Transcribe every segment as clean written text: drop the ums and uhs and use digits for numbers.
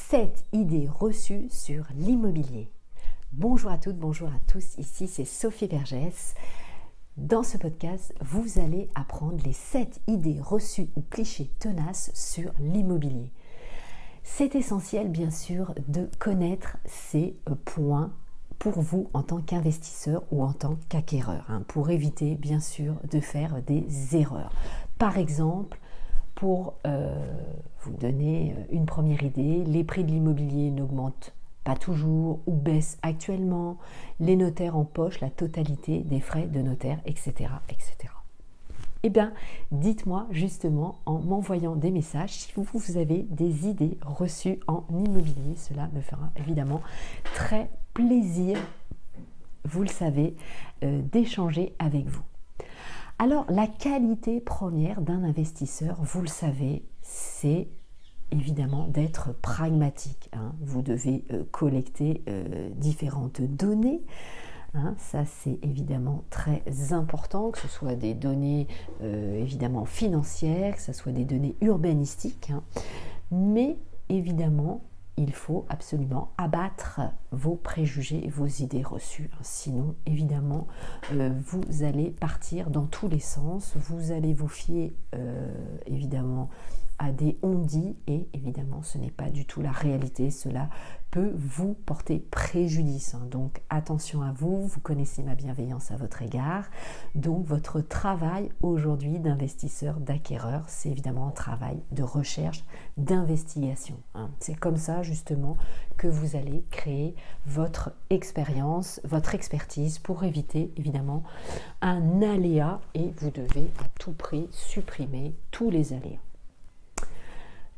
7 idées reçues sur l'immobilier. Bonjour à toutes, bonjour à tous, ici c'est Sophie Vergès. Dans ce podcast, vous allez apprendre les 7 idées reçues ou clichés tenaces sur l'immobilier. C'est essentiel bien sûr de connaître ces points pour vous en tant qu'investisseur ou en tant qu'acquéreur, pour éviter bien sûr de faire des erreurs. Par exemple, pour vous donner une première idée, les prix de l'immobilier n'augmentent pas toujours ou baissent actuellement, les notaires empochent la totalité des frais de notaire, etc. etc. Eh bien, dites-moi justement en m'envoyant des messages si vous avez des idées reçues en immobilier. Cela me fera évidemment très plaisir, vous le savez, d'échanger avec vous. Alors, la qualité première d'un investisseur, vous le savez, c'est évidemment d'être pragmatique. Vous devez collecter différentes données. Ça, c'est évidemment très important, que ce soit des données évidemment financières, que ce soit des données urbanistiques. Mais évidemment, il faut absolument abattre vos préjugés et vos idées reçues. Sinon, évidemment, vous allez partir dans tous les sens. Vous allez vous fier, évidemment, à des on-dit et évidemment, ce n'est pas du tout la réalité. Cela peut vous porter préjudice. Donc, attention à vous. Vous connaissez ma bienveillance à votre égard. Donc, votre travail aujourd'hui d'investisseur, d'acquéreur, c'est évidemment un travail de recherche, d'investigation. C'est comme ça, justement, que vous allez créer votre expérience, votre expertise pour éviter, évidemment, un aléa et vous devez à tout prix supprimer tous les aléas.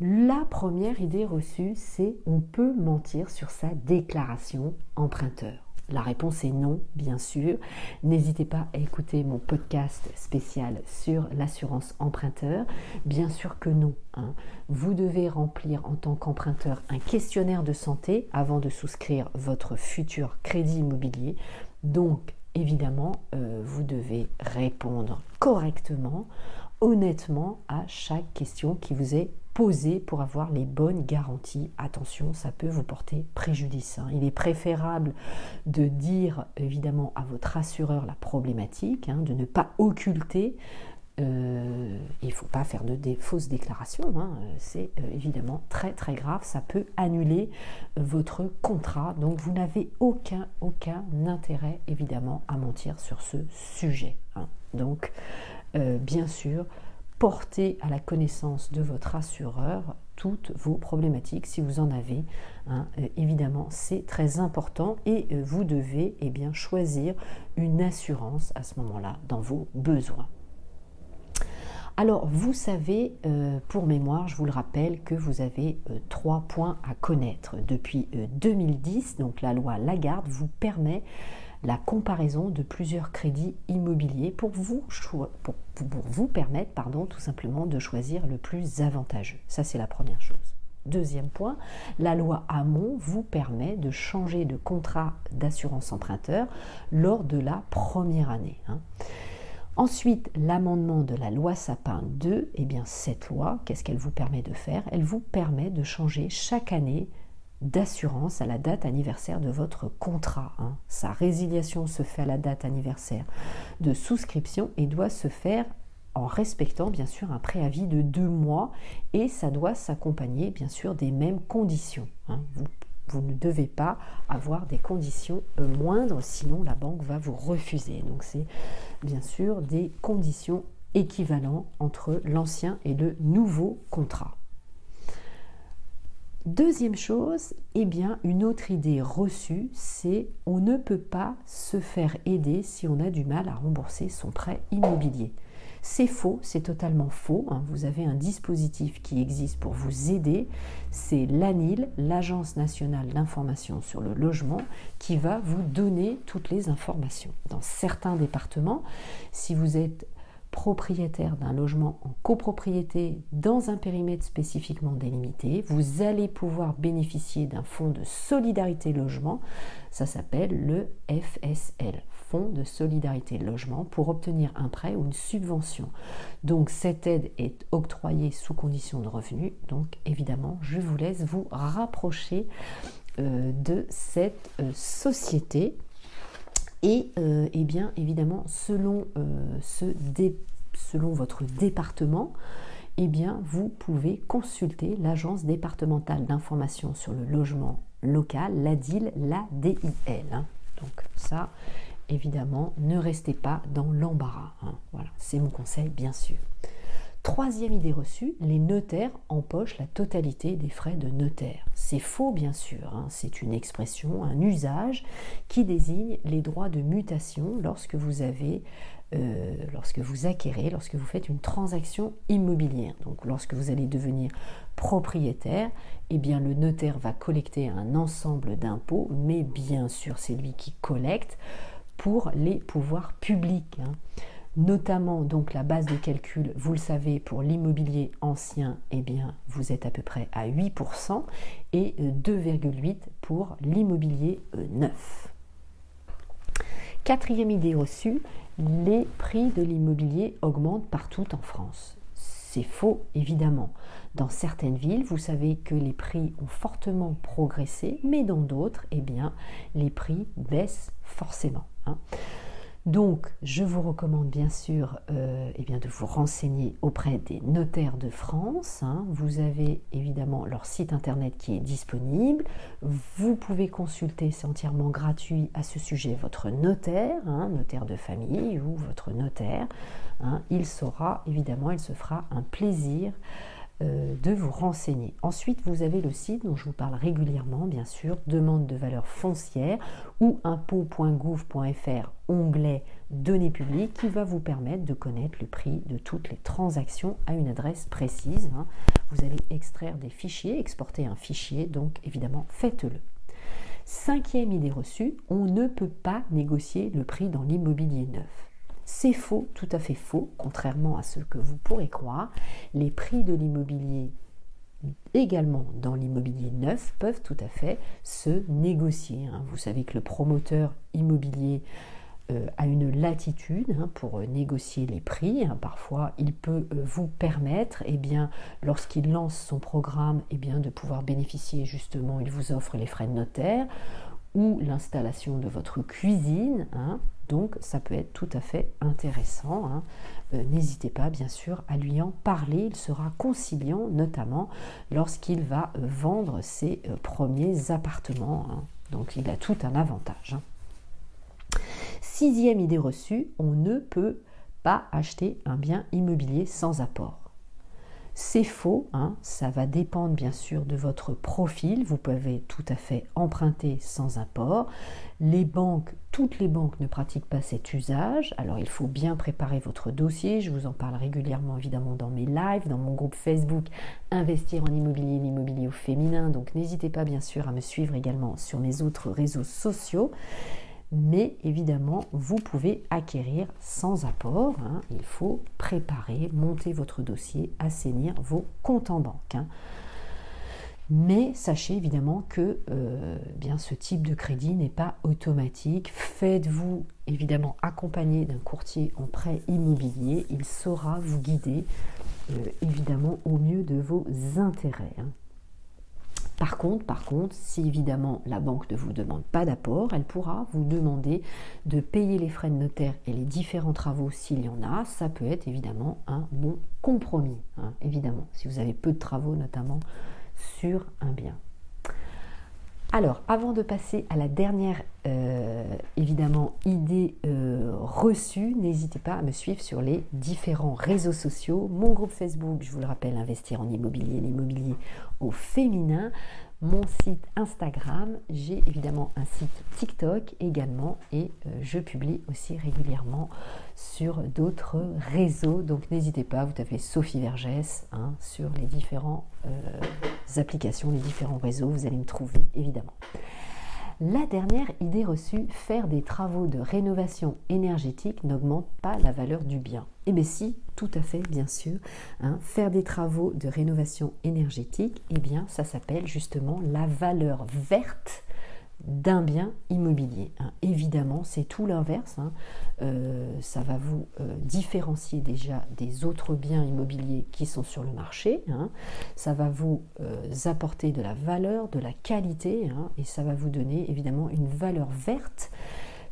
La première idée reçue, c'est on peut mentir sur sa déclaration emprunteur. La réponse est non, bien sûr. N'hésitez pas à écouter mon podcast spécial sur l'assurance emprunteur. Bien sûr que non. Vous devez remplir en tant qu'emprunteur un questionnaire de santé avant de souscrire votre futur crédit immobilier. Donc, évidemment, vous devez répondre correctement, honnêtement à chaque question qui vous est posée pour avoir les bonnes garanties. Attention, ça peut vous porter préjudice. Il est préférable de dire évidemment à votre assureur la problématique, de ne pas occulter. Il ne faut pas faire des fausses déclarations. C'est évidemment très très grave. Ça peut annuler votre contrat. Donc vous n'avez aucun intérêt évidemment à mentir sur ce sujet. Donc bien sûr, portez à la connaissance de votre assureur toutes vos problématiques si vous en avez. Évidemment, c'est très important et vous devez choisir une assurance à ce moment-là dans vos besoins. Alors, vous savez, pour mémoire, je vous le rappelle que vous avez 3 points à connaître. Depuis 2010, donc la loi Lagarde vous permet la comparaison de plusieurs crédits immobiliers pour vous permettre, tout simplement de choisir le plus avantageux. Ça, c'est la première chose. Deuxième point, la loi Hamon vous permet de changer de contrat d'assurance emprunteur lors de la première année. Ensuite, l'amendement de la loi Sapin 2, cette loi, qu'est-ce qu'elle vous permet de faire? Elle vous permet de changer chaque année d'assurance à la date anniversaire de votre contrat. Sa résiliation se fait à la date anniversaire de souscription et doit se faire en respectant bien sûr un préavis de 2 mois et ça doit s'accompagner bien sûr des mêmes conditions. Vous ne devez pas avoir des conditions moindres, sinon la banque va vous refuser. Donc c'est bien sûr des conditions équivalentes entre l'ancien et le nouveau contrat. Deuxième chose, une autre idée reçue, c'est on ne peut pas se faire aider si on a du mal à rembourser son prêt immobilier. C'est faux, c'est totalement faux. Vous avez un dispositif qui existe pour vous aider, c'est l'ANIL, l'Agence nationale d'information sur le logement, qui va vous donner toutes les informations. Dans certains départements, si vous êtes propriétaire d'un logement en copropriété dans un périmètre spécifiquement délimité, vous allez pouvoir bénéficier d'un fonds de solidarité logement, ça s'appelle le FSL, fonds de solidarité logement pour obtenir un prêt ou une subvention. Donc cette aide est octroyée sous condition de revenus. Donc évidemment, je vous laisse vous rapprocher de cette société. Et bien évidemment, selon votre département, eh bien, vous pouvez consulter l'Agence départementale d'information sur le logement local, l'ADIL, l'ADIL. Donc ça, évidemment, ne restez pas dans l'embarras. Voilà, c'est mon conseil, bien sûr. Troisième idée reçue, les notaires empochent la totalité des frais de notaire. C'est faux, bien sûr. C'est une expression, un usage qui désigne les droits de mutation lorsque vous acquérez, lorsque vous faites une transaction immobilière. Donc lorsque vous allez devenir propriétaire, eh bien le notaire va collecter un ensemble d'impôts, mais bien sûr c'est lui qui collecte pour les pouvoirs publics. Notamment donc la base de calcul, vous le savez, pour l'immobilier ancien, eh bien vous êtes à peu près à 8% et 2,8% pour l'immobilier neuf. Quatrième idée reçue, les prix de l'immobilier augmentent partout en France. C'est faux, évidemment. Dans certaines villes, vous savez que les prix ont fortement progressé, mais dans d'autres, eh bien, les prix baissent forcément. Donc, je vous recommande bien sûr de vous renseigner auprès des notaires de France. Vous avez évidemment leur site internet qui est disponible. Vous pouvez consulter, c'est entièrement gratuit à ce sujet, votre notaire, notaire de famille ou votre notaire. Il saura, évidemment, il se fera un plaisir de vous renseigner. Ensuite, vous avez le site dont je vous parle régulièrement, bien sûr, demande de valeur foncière ou impôt.gouv.fr, onglet données publiques, qui va vous permettre de connaître le prix de toutes les transactions à une adresse précise. Vous allez extraire des fichiers, exporter un fichier, donc évidemment, faites-le. Cinquième idée reçue, on ne peut pas négocier le prix dans l'immobilier neuf. C'est faux, tout à fait faux, contrairement à ce que vous pourrez croire. Les prix de l'immobilier, également dans l'immobilier neuf, peuvent tout à fait se négocier. Vous savez que le promoteur immobilier a une latitude pour négocier les prix. Parfois, il peut vous permettre, lorsqu'il lance son programme, de pouvoir bénéficier justement, il vous offre les frais de notaire ou l'installation de votre cuisine. Donc, ça peut être tout à fait intéressant. N'hésitez pas, bien sûr, à lui en parler. Il sera conciliant, notamment lorsqu'il va vendre ses premiers appartements. Donc, il a tout un avantage. Sixième idée reçue, on ne peut pas acheter un bien immobilier sans apport. C'est faux, ça va dépendre bien sûr de votre profil. Vous pouvez tout à fait emprunter sans apport. Toutes les banques ne pratiquent pas cet usage. Alors il faut bien préparer votre dossier. Je vous en parle régulièrement évidemment dans mes lives, dans mon groupe Facebook Investir en immobilier, l'immobilier au féminin. Donc n'hésitez pas bien sûr à me suivre également sur mes autres réseaux sociaux. Mais évidemment, vous pouvez acquérir sans apport. Il faut préparer, monter votre dossier, assainir vos comptes en banque. Mais sachez évidemment que ce type de crédit n'est pas automatique. Faites-vous évidemment accompagner d'un courtier en prêt immobilier. Il saura vous guider évidemment au mieux de vos intérêts. Par contre, si évidemment la banque ne vous demande pas d'apport, elle pourra vous demander de payer les frais de notaire et les différents travaux s'il y en a. Ça peut être évidemment un bon compromis, évidemment, si vous avez peu de travaux notamment sur un bien. Alors, avant de passer à la dernière, évidemment, idée reçue, n'hésitez pas à me suivre sur les différents réseaux sociaux. Mon groupe Facebook, je vous le rappelle, Investir en immobilier, l'immobilier au féminin. Mon site Instagram, j'ai évidemment un site TikTok également et je publie aussi régulièrement sur d'autres réseaux. Donc n'hésitez pas, vous tapez Sophie Vergès sur les différentes applications, les différents réseaux, vous allez me trouver évidemment. La dernière idée reçue, faire des travaux de rénovation énergétique n'augmente pas la valeur du bien. Eh bien si, tout à fait, bien sûr. Faire des travaux de rénovation énergétique, ça s'appelle justement la valeur verte d'un bien immobilier. Évidemment, c'est tout l'inverse. Ça va vous différencier déjà des autres biens immobiliers qui sont sur le marché. Ça va vous apporter de la valeur, de la qualité, et ça va vous donner évidemment une valeur verte.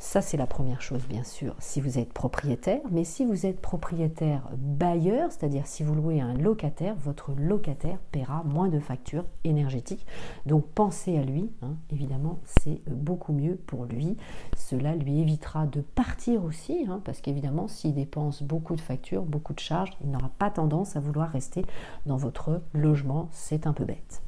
Ça, c'est la première chose, bien sûr, si vous êtes propriétaire. Mais si vous êtes propriétaire bailleur, c'est-à-dire si vous louez à un locataire, votre locataire paiera moins de factures énergétiques. Donc, pensez à lui. Évidemment, c'est beaucoup mieux pour lui. Cela lui évitera de partir aussi, parce qu'évidemment, s'il dépense beaucoup de factures, beaucoup de charges, il n'aura pas tendance à vouloir rester dans votre logement. C'est un peu bête.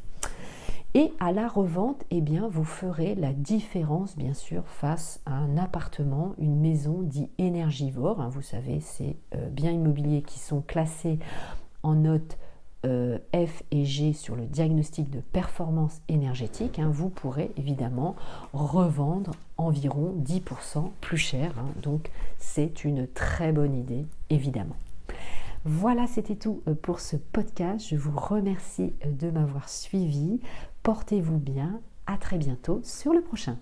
Et à la revente, vous ferez la différence, bien sûr, face à un appartement, une maison dit énergivore. Vous savez, c'est biens immobiliers qui sont classés en notes F et G sur le diagnostic de performance énergétique. Vous pourrez évidemment revendre environ 10% plus cher. Donc, c'est une très bonne idée, évidemment. Voilà, c'était tout pour ce podcast. Je vous remercie de m'avoir suivi. Portez-vous bien. À très bientôt sur le prochain.